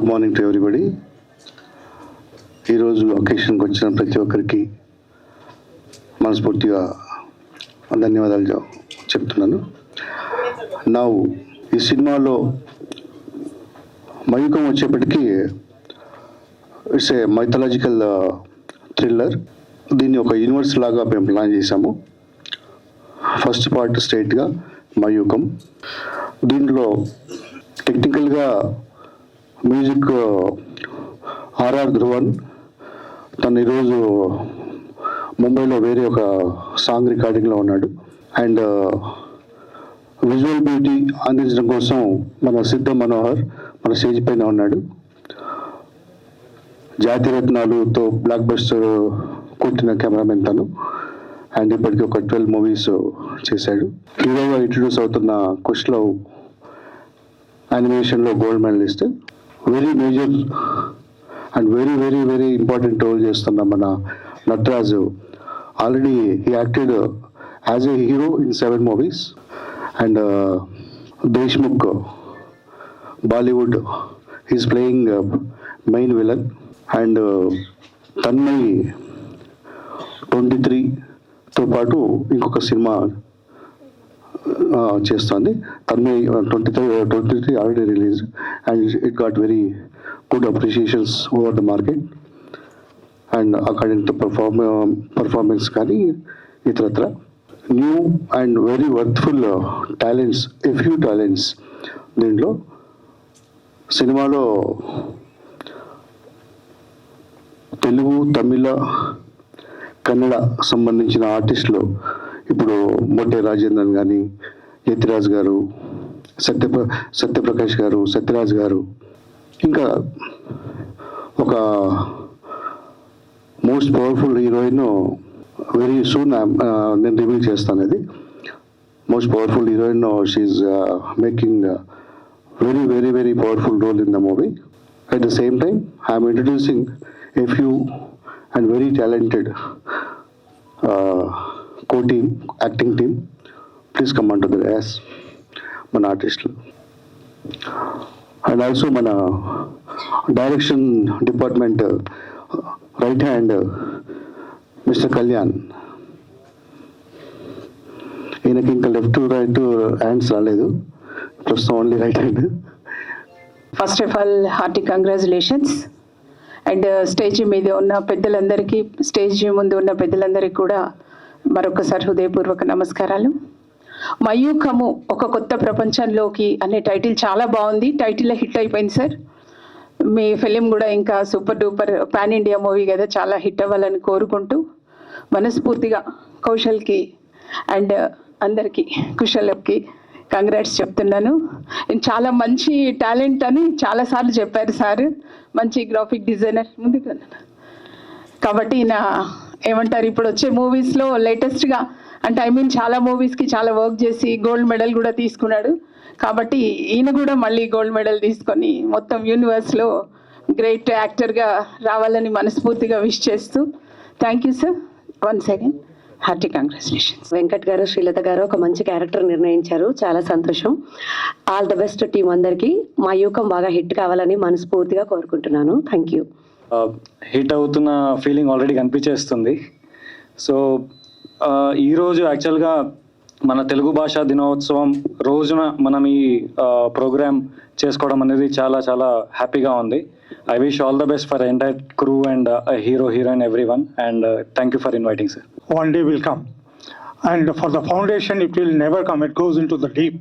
Good morning to everybody. ఈరోజు ఒకేషన్కి వచ్చిన ప్రతి ఒక్కరికి మనస్ఫూర్తిగా ధన్యవాదాలు చెప్తున్నాను. నా ఈ సినిమాలో మయూకం వచ్చేప్పటికీ ఇట్స్ ఏ మైథలాజికల్ థ్రిల్లర్. దీన్ని ఒక యూనివర్స్ లాగా మేము ప్లాన్ చేశాము. ఫస్ట్ పార్ట్ స్ట్రైట్గా మయూకం. దీంట్లో టెక్నికల్గా మ్యూజిక్ ఆర్ఆర్ ధ్రువన్. తను ఈరోజు ముంబైలో వేరే ఒక సాంగ్ రికార్డింగ్లో ఉన్నాడు. అండ్ విజువల్ బ్యూటీ అందించడం కోసం మన సిద్ధ మనోహర్ మన స్టేజ్ పైన ఉన్నాడు. జాతిరత్నాలుతో బ్లాక్ బస్టర్ కొట్టిన కెమెరామెన్ తను. అండ్ ఇప్పటికీ ఒక 12 మూవీస్ చేశాడు. హీరోగా ఇంట్రడ్యూస్ అవుతున్న కుష్లవ్ యానిమేషన్లో gold medalist. Very major and very very very important role చేస్తున్న మన Nataraju. Already he acted as a hero in 7 movies. And Deshmukh Bollywood he's playing main villain. And Tanmay 23తో పాటు ఇంకొక సినిమా చేస్తుంది. Tanmay 23 already release and it got very good appreciations over the market and according to performance కానీ ఇతరత్ర. New and very worthful talents, a few talents దీంట్లో. సినిమాలో తెలుగు, తమిళ, కన్నడ సంబంధించిన ఆర్టిస్టులు ఇప్పుడు మోటే రాజేంద్రన్ కానీ, యతిరాజ్ గారు, సత్యప్రకాష్ గారు, సత్యరాజ్ గారు, ఇంకా ఒక most powerful heroine very soon నేను రివీల్ చేస్తాను. అది most powerful heroine. She making very very very powerful role in the movie. At the same time I'm introducing a few and very talented co-team, acting team. Please come on to the as mana artist. And also mana direction department right hand Mr. Kalyan. ఈయనకి ఇంకా left right hands రాలేదు, ప్రస్తుతం only right hand. First of all hearty congratulations. And stage మీద ఉన్న పెద్దలందరికీ, stage ముందు ఉన్న పెద్దలందరికీ కూడా మరొకసారి హృదయపూర్వక నమస్కారాలు. మయూకము ఒక కొత్త ప్రపంచంలోకి అనే టైటిల్ చాలా బాగుంది. టైటిల్ హిట్ అయిపోయింది సార్. మీ ఫిలిం కూడా ఇంకా super duper pan India movie కదా, చాలా హిట్ అవ్వాలని కోరుకుంటూ మనస్ఫూర్తిగా కౌశల్కి అండ్ అందరికీ, కుశలకి కంగ్రాట్స్ చెప్తున్నాను. చాలా మంచి టాలెంట్ అని చాలాసార్లు చెప్పారు సార్. మంచి గ్రాఫిక్ డిజైనర్ ముందుకు. కాబట్టి నా ఏమంటారు, ఇప్పుడు వచ్చే మూవీస్లో లేటెస్ట్గా అంటే చాలా మూవీస్కి చాలా వర్క్ చేసి గోల్డ్ మెడల్ కూడా తీసుకున్నాడు. కాబట్టి ఈయన కూడా మళ్ళీ గోల్డ్ మెడల్ తీసుకొని మొత్తం యూనివర్స్లో గ్రేట్ యాక్టర్గా రావాలని మనస్ఫూర్తిగా విష్ చేస్తూ thank you sir. Once again hearty congratulations. Venkat గారు, శ్రీలత గారు ఒక మంచి క్యారెక్టర్ నిర్ణయించారు, చాలా సంతోషం. ఆల్ ద బెస్ట్ టీం అందరికీ. మా యూకం బాగా హిట్ కావాలని మనస్ఫూర్తిగా కోరుకుంటున్నాను. Thank you. హిట్ అవుతున్న ఫీలింగ్ ఆల్రెడీ కనిపించేస్తుంది. సో ఈరోజు యాక్చువల్గా మన తెలుగు భాషా దినోత్సవం రోజున మనం ఈ ప్రోగ్రామ్ చేసుకోవడం అనేది చాలా చాలా హ్యాపీగా ఉంది. I wish all the best for the entire crew and hero, heroine, everyone. And thank you for inviting, sir. One day will come. And for the foundation, it will never come. It goes into the deep.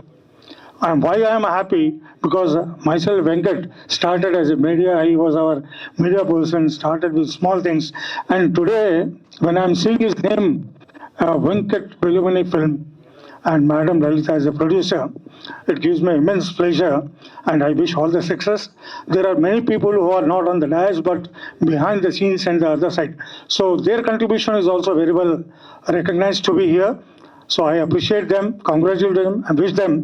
And why I am happy? Because myself, Venkat, started as a media. He was our media person, started with small things. And today, when I am seeing his name, Venkat Preliminary Film, and Madam Lalita as a producer, it gives me immense pleasure and I wish all the success. There are many people who are not on the dais but behind the scenes and the other side. So their contribution is also very well recognized to be here. So I appreciate them, congratulate them and wish them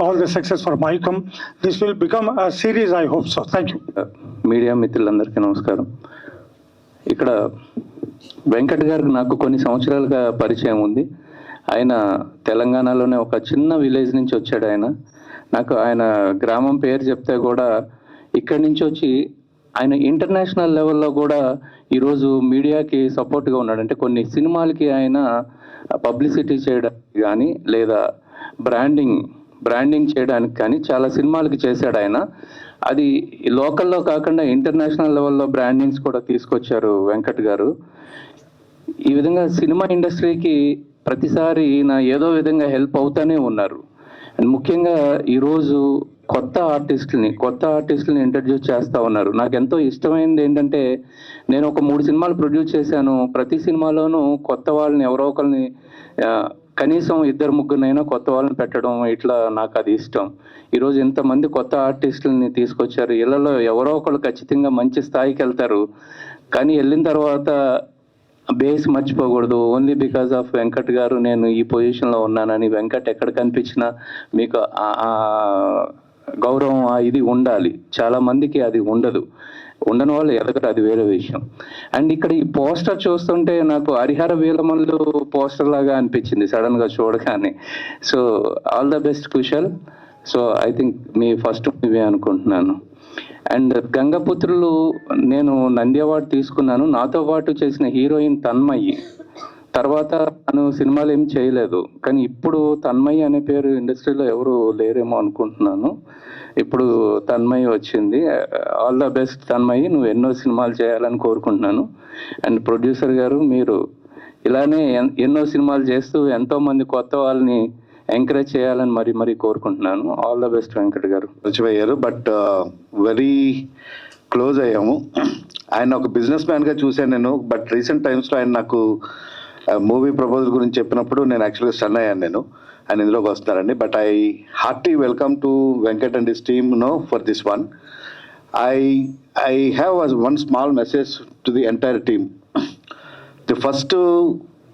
all the success for Maikum. This will become a series, I hope so. Thank you. Media మిత్రులందరికీ నమస్కారం. ఇక్కడ వెంకట్ గారికి నాకు కొన్ని సంవత్సరాలుగా పరిచయం ఉంది. ఆయన తెలంగాణలోనే ఒక చిన్న విలేజ్ నుంచి వచ్చాడు. నాకు ఆయన గ్రామం పేరు చెప్తే కూడా ఇక్కడి నుంచి వచ్చి ఆయన ఇంటర్నేషనల్ లెవెల్లో కూడా ఈరోజు మీడియాకి సపోర్ట్గా ఉన్నాడు. అంటే కొన్ని సినిమాలకి ఆయన పబ్లిసిటీ చేయడానికి కానీ లేదా బ్రాండింగ్ చేయడానికి కానీ చాలా సినిమాలకి చేశాడు ఆయన. అది లోకల్లో కాకుండా ఇంటర్నేషనల్ లెవెల్లో బ్రాండింగ్స్ కూడా తీసుకొచ్చారు వెంకట్ గారు. ఈ విధంగా సినిమా ఇండస్ట్రీకి ప్రతిసారి ఈయన ఏదో విధంగా హెల్ప్ అవుతానే ఉన్నారు. అండ్ ముఖ్యంగా ఈరోజు కొత్త ఆర్టిస్టులని ఇంట్రడ్యూస్ చేస్తూ ఉన్నారు. నాకు ఎంతో ఇష్టమైనది ఏంటంటే, నేను ఒక 3 సినిమాలు ప్రొడ్యూస్ చేశాను. ప్రతి సినిమాలోనూ కొత్త వాళ్ళని ఎవరో ఒకరిని కనీసం 2-3 కొత్త వాళ్ళని పెట్టడం, ఇట్లా నాకు అది ఇష్టం. ఈరోజు ఇంతమంది కొత్త ఆర్టిస్టులని తీసుకొచ్చారు. ఇళ్లలో ఎవరో ఒకళ్ళు ఖచ్చితంగా మంచి స్థాయికి వెళ్తారు. కానీ వెళ్ళిన తర్వాత బేస్ మర్చిపోకూడదు. ఓన్లీ బికాస్ ఆఫ్ వెంకట్ గారు నేను ఈ పొజిషన్లో ఉన్నానని, వెంకట్ ఎక్కడ కనిపించినా మీకు ఆ గౌరవం ఇది ఉండాలి. చాలా మందికి అది ఉండదు. ఉండని వాళ్ళు ఎదగరు, అది వేరే విషయం. అండ్ ఇక్కడ ఈ పోస్టర్ చూస్తుంటే నాకు హరిహర వీలమల్లు పోస్టర్ లాగా అనిపించింది సడన్ గా చూడగానే. So all the best Kushal. So I think me first movie అనుకుంటున్నాను. అండ్ గంగపుత్రులు నేను నంది అవార్డు తీసుకున్నాను. నాతో పాటు చేసిన హీరోయిన్ తన్మయి. తర్వాత తను సినిమాలు ఏం చేయలేదు, కానీ ఇప్పుడు తన్మయి అనే పేరు ఇండస్ట్రీలో ఎవరు లేరేమో అనుకుంటున్నాను. ఇప్పుడు తన్మయి వచ్చింది. ఆల్ ద బెస్ట్ తన్మయి, నువ్వు ఎన్నో సినిమాలు చేయాలని కోరుకుంటున్నాను. అండ్ ప్రొడ్యూసర్ గారు, మీరు ఇలానే ఎన్నో సినిమాలు చేస్తూ ఎంతో మంది కొత్త వాళ్ళని ఎంకరేజ్ చేయాలని మరీ కోరుకుంటున్నాను. ఆల్ ద బెస్ట్ వెంకట్ గారు. మర్చిపోయారు, బట్ వెరీ క్లోజ్ అయ్యాము. ఆయన ఒక బిజినెస్ మ్యాన్గా చూశాను నేను, బట్ రీసెంట్ టైమ్స్లో ఆయన నాకు మూవీ ప్రపోజల్ గురించి చెప్పినప్పుడు నేను యాక్చువల్గా స్టన్ అయ్యాను. ఆయన ఇందులోకి వస్తున్నారండి. But I hearty welcome to Venkat and his team for this one. I have one small message to the entire team. The first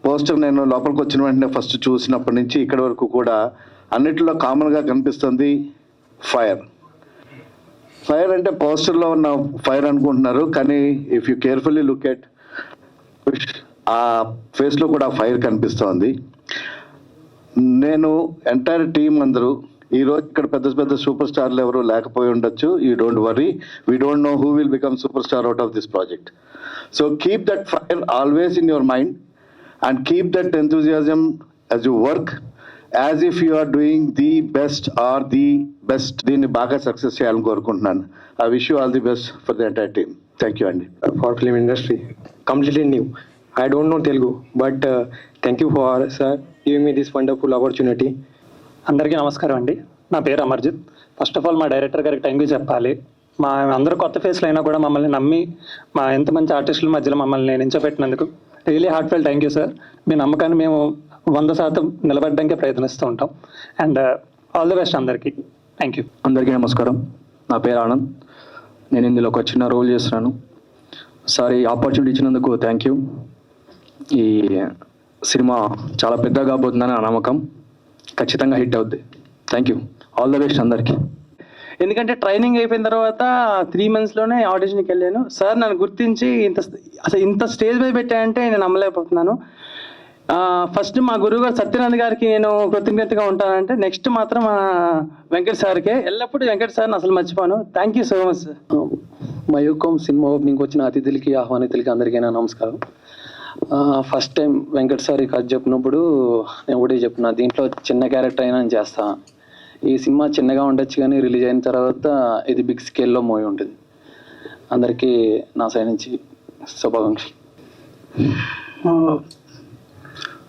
poster నేను లోపలికి వచ్చిన వెంటనే ఫస్ట్ చూసినప్పటి నుంచి ఇక్కడి వరకు కూడా అన్నిటిలో కామన్గా కనిపిస్తుంది ఫైర్ అంటే పోస్టర్లో ఉన్న ఫైర్ అనుకుంటున్నారు, కానీ if you carefully look at ఆ ఫేస్లో కూడా ఫైర్ కనిపిస్తోంది. నేను ఎంటైర్ టీం అందరూ ఈరోజు ఇక్కడ పెద్ద సూపర్ స్టార్లు ఎవరు లేకపోయి ఉండొచ్చు. You don't worry, we don't know who will become super star out of this project. So keep that fire always in your mind and keep that enthusiasm as you work as if you are doing the best or the best. దీన్ని బాగా success చేయాలని కోరుకుంటున్నాను. I wish you all the best for the entire team. Thank you, Andy. For film industry, completely new. I don't know Telugu, but thank you for sir giving me this wonderful opportunity. అందరికీ నమస్కారం అండి. నా పేరు Amarjit. First of all మా director గారికి thank you చెప్పాలి. మా అందరూ కొత్త ఫేస్లు అయినా కూడా మమ్మల్ని నమ్మి మా ఎంత మంచి ఆర్టిస్టుల మధ్యలో మమ్మల్ని నించోపెట్టినందుకు really heartfelt thank you sir. మీ నమ్మకాన్ని మేము 100% నిలబెట్టడానికి ప్రయత్నిస్తూ ఉంటాం. అండ్ ఆల్ ది బెస్ట్ అందరికీ. Thank you. అందరికీ నమస్కారం. నా పేరు ఆనంద్. నేను ఇందులో ఒక చిన్న రోల్ చేస్తున్నాను. సార్, ఈ ఆపర్చునిటీ ఇచ్చినందుకు థ్యాంక్ యూ. ఈ సినిమా చాలా పెద్దగా కాబోతుందని నా నమ్మకం. ఖచ్చితంగా హిట్ అవుద్ది. Thank you. All the best అందరికీ. ఎందుకంటే ట్రైనింగ్ అయిపోయిన తర్వాత 3 monthsలోనే ఆడిషన్కి వెళ్ళాను. సార్ నన్ను గుర్తించి ఇంత స్టేజ్ మీద పెట్టాయంటే నేను నమ్మలేకపోతున్నాను. ఫస్ట్ మా గురువుగారు సత్యనారాయణ గారికి నేను కృతజ్ఞతగా ఉంటానంటే, నెక్స్ట్ మాత్రం మా వెంకట్ సార్కే. ఎల్లప్పుడూ వెంకట్ సార్ని అసలు మర్చిపోను. Thank you so much sir. Mayukham సినిమా ఓపెనింగ్కి వచ్చిన అతిథులకి ఆహ్వానితులకి అందరికీ నా నమస్కారం. ఫస్ట్ టైం వెంకట్ సార్ కథ చెప్పినప్పుడు నేను ఒకటే చెప్పిన, దీంట్లో చిన్న క్యారెక్టర్ అయినా నేను చేస్తా. ఈ సినిమా చిన్నగా ఉండొచ్చు కానీ రిలీజ్ అయిన తర్వాత ఇది బిగ్ స్కేల్లో మూవీ ఉంటుంది. అందరికీ నా సైడ్ నుంచి శుభాకాంక్షలు.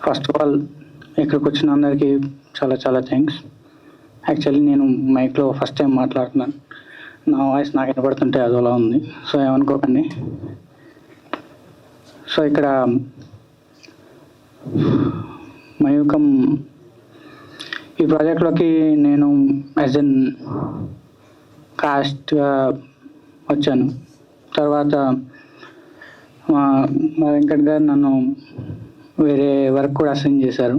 ఫస్ట్ ఆఫ్ ఆల్ ఇక్కడికి వచ్చిన అందరికీ చాలా థ్యాంక్స్. యాక్చువల్లీ నేను మైక్లో ఫస్ట్ టైం మాట్లాడుతున్నాను. నా వాయిస్ నాకు వినపడుతుంటే అదోలా ఉంది, సో ఏమనుకోకండి. సో ఇక్కడ మయూకం ఈ ప్రాజెక్ట్లోకి నేను యాజ్ ఎన్ కాస్ట్గా వచ్చాను. తర్వాత మా వెంకట్ గారు నన్ను వేరే వర్క్ కూడా అసైన్ చేశారు.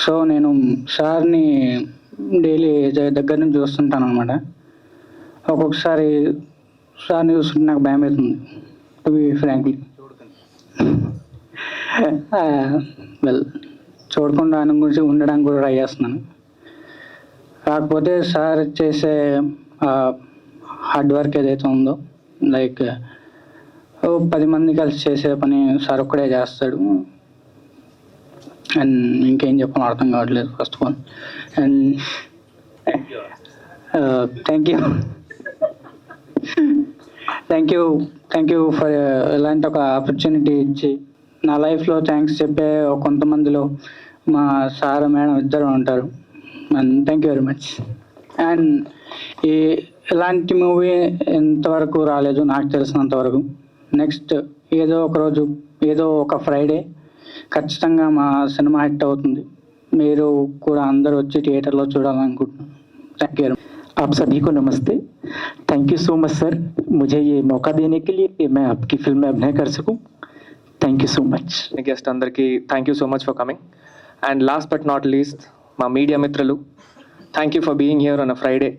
సో నేను సార్ని డైలీ దగ్గర నుంచి చూస్తుంటాను అనమాట. ఒక్కొక్కసారి సార్ని చూస్తుంటే నాకు భయం అవుతుంది, టు బి ఫ్రాంక్లీ. వెల్, చూడకుండా ఆయన గురించి ఉండడానికి కూడా ట్రై చేస్తున్నాను. కాకపోతే సార్ చేసే హార్డ్ వర్క్ ఏదైతే ఉందో లైక్ 10 మంది కలిసి చేసే పని సార్ ఒక్కడే చేస్తాడు. అండ్ ఇంకేం చెప్పాలో అర్థం కావట్లేదు first of all. And thank you for ఇలాంటి ఒక ఆపర్చునిటీ ఇచ్చి నా లైఫ్లో థ్యాంక్స్ చెప్పే కొంతమందిలో మా సార్ మేడం ఇద్దరు ఉంటారు. And thank you very much. And ఇలాంటి మూవీ ఎంతవరకు రాలేదు నాకు తెలిసినంతవరకు. నెక్స్ట్ ఏదో ఒక రోజు ఏదో ఒక ఫ్రైడే ఖచ్చితంగా మా సినిమా హిట్ అవుతుంది. మీరు కూడా అందరూ వచ్చి థియేటర్లో చూడాలనుకుంటున్నాను. Thank you. आप सभी को नमस्ते. Thank you so much sir, मुझे ये मौका देने के लिए कि मैं आपकी फिल्म में अभिनय कर सकूं. Thank you so much. Guest అందరికీ thank you so much for coming. And last but not least మా మీడియా మిత్రులు, thank you for being here on a Friday.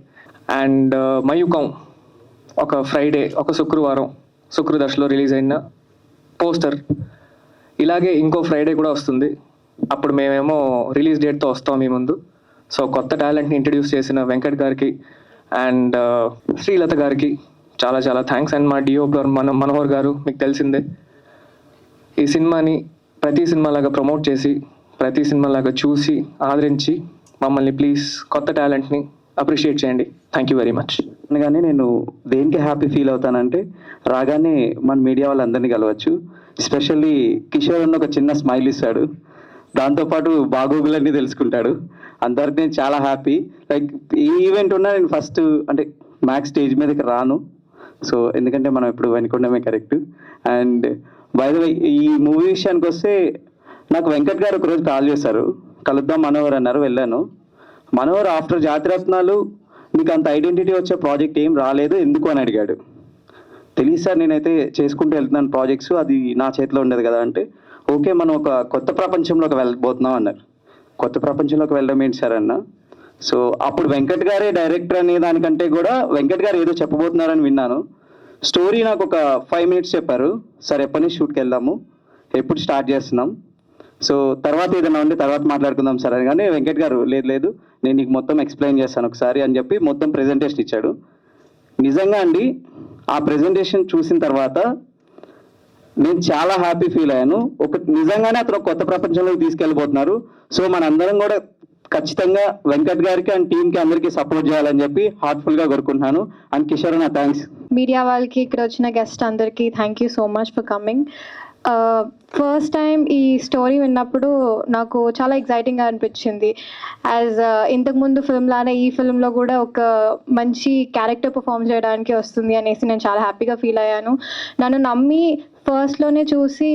And Mayukham ఒక ఫ్రైడే, ఒక శుక్రవారం శుక్రదశలో రిలీజ్ అయిన పోస్టర్, ఇలాగే ఇంకో ఫ్రైడే కూడా వస్తుంది. అప్పుడు మేమేమో రిలీజ్ డేట్తో వస్తాం మీ ముందు. సో కొత్త టాలెంట్ని ఇంట్రడ్యూస్ చేసిన వెంకట్ గారికి అండ్ శ్రీలత గారికి చాలా చాలా థ్యాంక్స్. అండ్ మా డిఓపర్ మనోహర్ గారు, మీకు తెలిసిందే ఈ సినిమాని ప్రతి సినిమాలాగా ప్రమోట్ చేసి ప్రతి సినిమాలాగా చూసి ఆదరించి మమ్మల్ని ప్లీజ్ కొత్త టాలెంట్ని అప్రిషియేట్ చేయండి. Thank you very much. అనగానే నేను దేనికి హ్యాపీ ఫీల్ అవుతానంటే రాగానే మన మీడియా వాళ్ళందరినీ కలవచ్చు. ఎస్పెషల్లీ కిషోర్ అన్న ఒక చిన్న స్మైల్ ఇస్తాడు, దాంతోపాటు బాగోగులన్నీ తెలుసుకుంటాడు. అందరికి నేను చాలా హ్యాపీ. లైక్ ఈ ఈవెంట్ ఉన్నా నేను ఫస్ట్ అంటే మ్యాక్స్ స్టేజ్ మీదకి రాను. సో ఎందుకంటే మనం ఇప్పుడు వెనుకొండమే correct. And by the way ఈ మూవీ విషయానికి వస్తే నాకు వెంకట్ గారు ఒకరోజు కాల్ చేశారు, కలుద్దాం మనోహర్ అన్నారు. వెళ్ళాను. మనోహర్ ఆఫ్టర్ జాతిరత్నాలు నీకు అంత ఐడెంటిటీ వచ్చే ప్రాజెక్ట్ ఏం రాలేదు ఎందుకు అని అడిగాడు. తెలియదు సార్, నేనైతే చేసుకుంటూ వెళ్తున్నాను ప్రాజెక్ట్స్, అది నా చేతిలో ఉండదు కదా అంటే, ఓకే మనం ఒక కొత్త ప్రపంచంలోకి వెళ్ళబోతున్నాం అన్నారు. కొత్త ప్రపంచంలోకి వెళ్ళడం ఏంటి సార్ అన్న. సో అప్పుడు వెంకట్ గారే డైరెక్టర్ అనే దానికంటే కూడా వెంకట్ గారు ఏదో చెప్పబోతున్నారని విన్నాను. స్టోరీ నాకు ఒక 5 minutes చెప్పారు. సార్ ఎప్పటి నుంచి షూట్కి వెళ్దాము, ఎప్పుడు స్టార్ట్ చేస్తున్నాం, సో తర్వాత ఏదైనా ఉంటే తర్వాత మాట్లాడుకుందాం సార్ అని. కానీ వెంకట్ గారు లేదు నేను నీకు మొత్తం ఎక్స్ప్లెయిన్ చేస్తాను ఒకసారి అని చెప్పి మొత్తం ప్రెజెంటేషన్ ఇచ్చాడు. నిజంగా అండి ఆ ప్రెజెంటేషన్ చూసిన తర్వాత నేను చాలా హ్యాపీ ఫీల్ అయ్యాను. నిజంగానే అతను కొత్త ప్రపంచంలోకి తీసుకెళ్ళిపోతున్నారు. సో మనందరం కూడా ఖచ్చితంగా వెంకట్ గారికి అండ్ టీంకి అందరికీ సపోర్ట్ చేయాలని చెప్పి హార్ట్ఫుల్గా కోరుకుంటున్నాను. అండ్ కిషోర్ అన్న థ్యాంక్స్. మీడియా వాళ్ళకి, ఇక్కడ వచ్చిన గెస్ట్ అందరికీ thank you so much for coming. First time ఈ స్టోరీ విన్నప్పుడు నాకు చాలా ఎగ్జైటింగ్గా అనిపించింది. యాజ్ ఇంతకుముందు ఫిల్మ్లానే ఈ ఫిల్మ్లో కూడా ఒక మంచి క్యారెక్టర్ పర్ఫామ్ చేయడానికి వస్తుంది అనేసి నేను చాలా హ్యాపీగా ఫీల్ అయ్యాను. నన్ను నమ్మి ఫస్ట్లోనే చూసి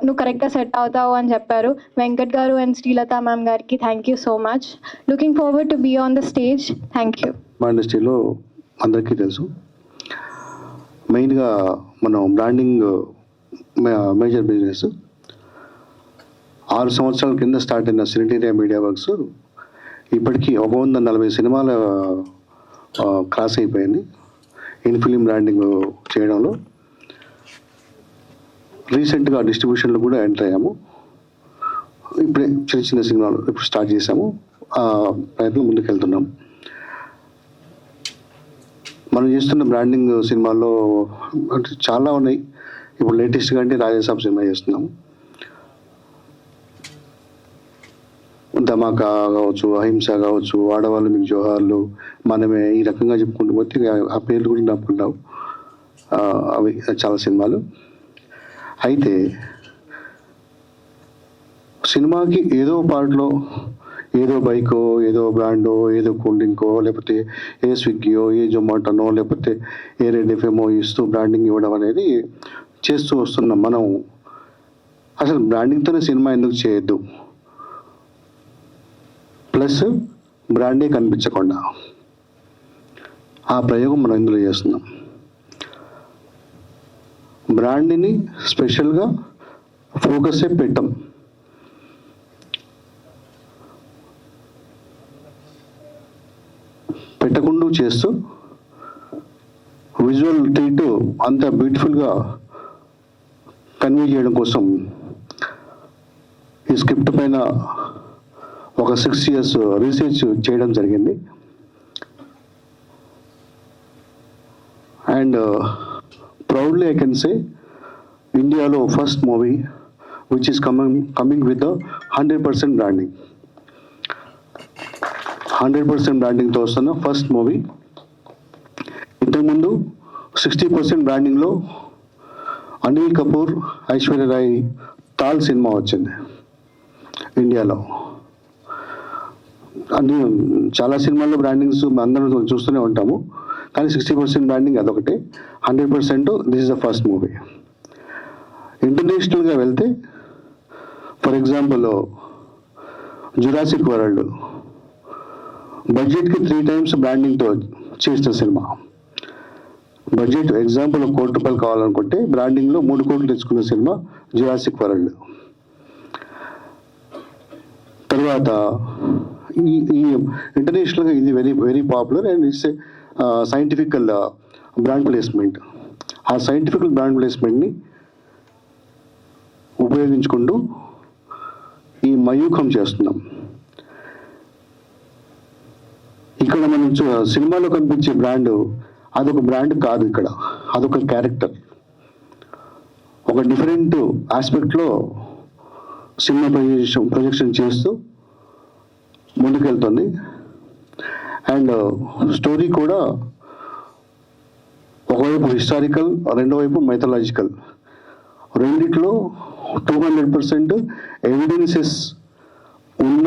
నువ్వు కరెక్ట్గా సెట్ అవుతావు అని చెప్పారు వెంకట్ గారు అండ్ శ్రీలత మ్యామ్ గారికి thank you so much. Looking forward to be on the stage. Thank you. మా ఇండస్ట్రీలో అందరికీ తెలుసు, మెయిన్గా మనం బ్రాండింగ్ మేజర్ బిజినెస్. 6 సంవత్సరాల కింద స్టార్ట్ అయిన సినిటీరియా మీడియా వర్క్స్ ఇప్పటికీ 140 సినిమాల క్రాస్ అయిపోయింది ఇన్ ఫిలిం బ్రాండింగ్ చేయడంలో. రీసెంట్గా డిస్ట్రిబ్యూషన్లో కూడా ఎంటర్ అయ్యాము. ఇప్పుడే చిన్న సినిమాలు ఇప్పుడు స్టార్ట్ చేసాము, ప్రయత్నం ముందుకు వెళ్తున్నాము. మనం చేస్తున్న బ్రాండింగ్ సినిమాల్లో అంటే చాలా ఉన్నాయి. ఇప్పుడు లేటెస్ట్గా అంటే రాజాసాబ్ సినిమా చేస్తున్నాము, ధమాకా కావచ్చు, అహింస కావచ్చు, ఆడవాళ్ళు మీకు జోహార్లు, మనమే, ఈ రకంగా చెప్పుకుంటూ పోతే ఆ పేర్లు కూడా నప్పుకుంటావు. అవి చాలా సినిమాలు. అయితే సినిమాకి ఏదో పార్ట్లో ఏదో బైకో, ఏదో బ్రాండో, ఏదో కూల్ డ్రింకో, లేకపోతే ఏ స్విగ్గీయో, ఏ జొమాటోనో, లేకపోతే ఏ రెడ్ ఎఫ్ఎంఓ ఇస్తూ బ్రాండింగ్ ఇవ్వడం అనేది చేస్తూ వస్తున్నాం. మనం అసలు బ్రాండింగ్తోనే సినిమా ఎందుకు చేయొద్దు, ప్లస్ బ్రాండే కనిపించకుండా ఆ ప్రయోగం మనం ఇందులో చేస్తున్నాం. బ్రాండ్ని స్పెషల్గా ఫోకసే పెట్టాం. పెట్టకుండా చేస్తూ విజువల్ ట్రీట్ అంత బ్యూటిఫుల్గా కన్వే చేయడం కోసం ఈ స్క్రిప్ట్ పైన ఒక 6 years రీసెర్చ్ చేయడం జరిగింది. And proudly I can say ఇండియాలో first movie which is coming with 100% branding. 100% బ్రాండింగ్తో వస్తున్న ఫస్ట్ మూవీ. ఇంతకుముందు 60% బ్రాండింగ్లో అనిల్ కపూర్, ఐశ్వర్య రాయ్ తాల్ సినిమా వచ్చింది ఇండియాలో. అన్ని చాలా సినిమాల్లో బ్రాండింగ్స్ అందరం చూస్తూనే ఉంటాము, కానీ 60% బ్రాండింగ్ అదొకటే. 100% this is the first movie. ఇంటర్నేషనల్గా వెళ్తే ఫర్ ఎగ్జాంపుల్ జురాసిక్ వరల్డ్ బడ్జెట్కి 3 times బ్రాండింగ్తో చేసిన సినిమా. బడ్జెట్ ఎగ్జాంపుల్ ₹1 కోటి కావాలనుకుంటే బ్రాండింగ్లో 3 కోట్లు తెచ్చుకున్న సినిమా జురాసిక్ వరల్డ్. తర్వాత ఈ ఇంటర్నేషనల్గా ఇది very very popular and it's scientifical brand placement. ఆ సైంటిఫికల్ బ్రాండ్ ప్లేస్మెంట్ని ఉపయోగించుకుంటూ ఈ మయూఖం చేస్తున్నాం. ఇక్కడ మనం సినిమాలో కనిపించే బ్రాండ్ అదొక బ్రాండ్ కాదు, ఇక్కడ అదొక క్యారెక్టర్. ఒక డిఫరెంట్ ఆస్పెక్ట్లో సినిమా ప్రొజెక్షన్ చేస్తూ ముందుకెళ్తుంది. అండ్ స్టోరీ కూడా ఒకవైపు హిస్టారికల్, రెండో వైపు మైథలాజికల్, రెండిట్లో 200% ఎవిడెన్సెస్ ఉన్న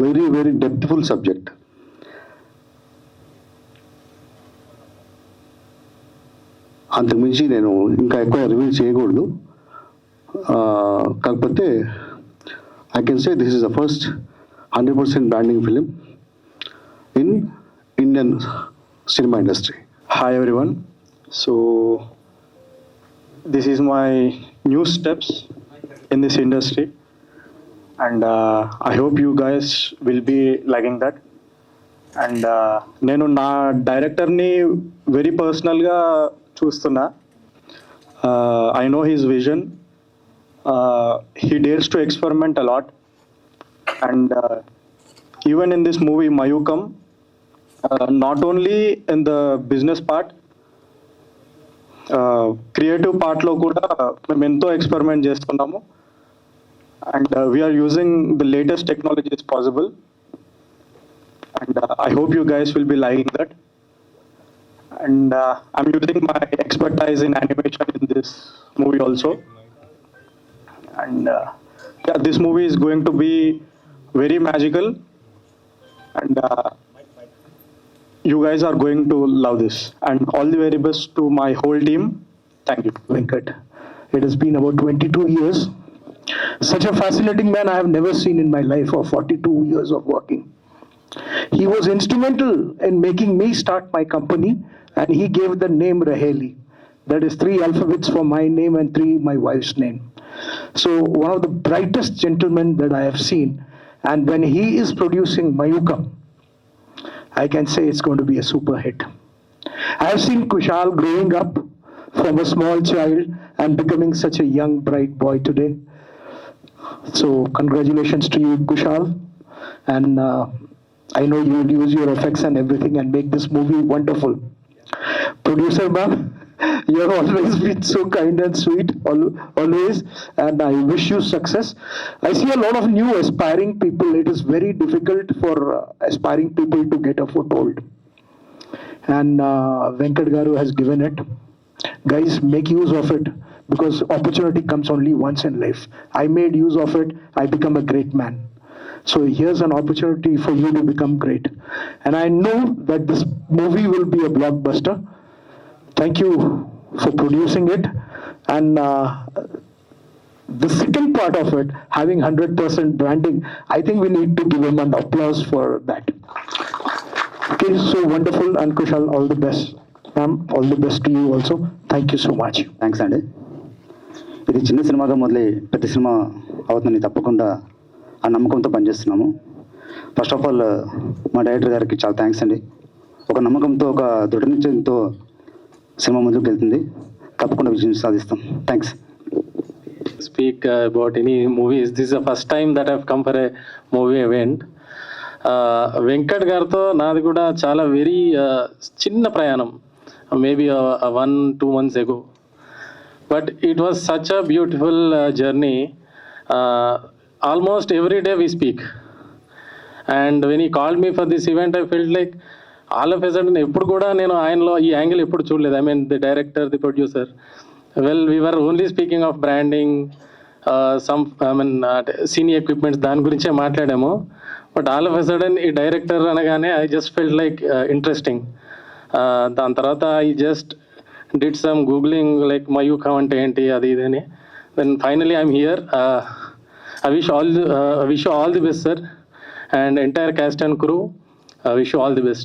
వెరీ వెరీ డెప్త్ఫుల్ సబ్జెక్ట్. అంతకుమించి నేను ఇంకా ఎక్కువ రివీల్ చేయకూడదు. కాకపోతే I can say this is the first 100% branding film in Indian cinema industry. Hi everyone. So this is my new steps in this industry, and I hope you guys will be liking that. And నేను నా డైరెక్టర్ని very పర్సనల్గా చూస్తున్నా. I know his vision. He dares to experiment a lot, and even in this movie Mayukam, not only in the business part, creative part lo kuda మేము ఎంతో experiment చేస్తున్నాము. And we are using the latest technologies possible, and I hope you guys will be liking that. And I'm using my expertise in animation in this movie also. And yeah, this movie is going to be very magical, and you guys are going to love this. And all the very best to my whole team. Thank you. Venkat, it has been about 22 years. Such a fascinating man I have never seen in my life of 42 years of working. He was instrumental in making me start my company, and he gave the name Raheli. That is 3 alphabets for my name and 3 my wife's name. So one of the brightest gentlemen that I have seen. And when he is producing Mayukam, I can say it's going to be a super hit. I have seen Kushal growing up from a small child and becoming such a young, bright boy today. So congratulations to you, Kushal. And I know you will use your effects and everything and make this movie wonderful. Producer ma'am, you have always been so kind and sweet, always, and I wish you success. I see a lot of new aspiring people. It is very difficult for aspiring people to get a foothold, and Venkat Garu has given it. Guys, make use of it, because opportunity comes only once in life. I made use of it. I become a great man. So here's an opportunity for you to become great, and I know that this movie will be a blockbuster. Thank you for producing it. And the second part of it, having 100% branding, I think we need to give him an applause for that. Okay, so wonderful. And Kushal, all the best. Ma'am, all the best to you also. Thank you so much. Thanks అండి. ఇది చిన్న సినిమాగా మొదలై పెద్ద cinema అవుతుందని తప్పకుండా ఆ నమ్మకంతో పనిచేస్తున్నాము. ఫస్ట్ ఆఫ్ ఆల్ మా డైరెక్టర్ గారికి చాలా థ్యాంక్స్ అండి. ఒక నమ్మకంతో, ఒక దృఢ నిశ్చయంతో సినిమా ముందుకు వెళ్తుంది. తప్పకుండా విజయం సాధిస్తాం. Thanks. Speak about any movies. This is the first time that I've come for a movie event. Venkat గారితో నాది కూడా చాలా వెరీ చిన్న ప్రయాణం. maybe 1-2 months ago. But it was such a beautiful journey. Almost every day we speak. And when he called me for this event, I felt like all of a sudden, ఎప్పుడు కూడా నేను ఆయనలో ఈ angle ఎప్పుడు చూడలేదు. I mean the director, the producer. Well, we were only speaking of branding, some I mean senior equipments, దాని గురించే మాట్లాడాము. But all of a sudden ఈ డైరెక్టర్ అనగానే I just felt like interesting. దాని తర్వాత I just did some googling like Mayukham అంటే ఏంటి, అది ఇది అని. Then finally I'm here. I wish you all the best, sir, and entire cast and crew. I wish you all the best.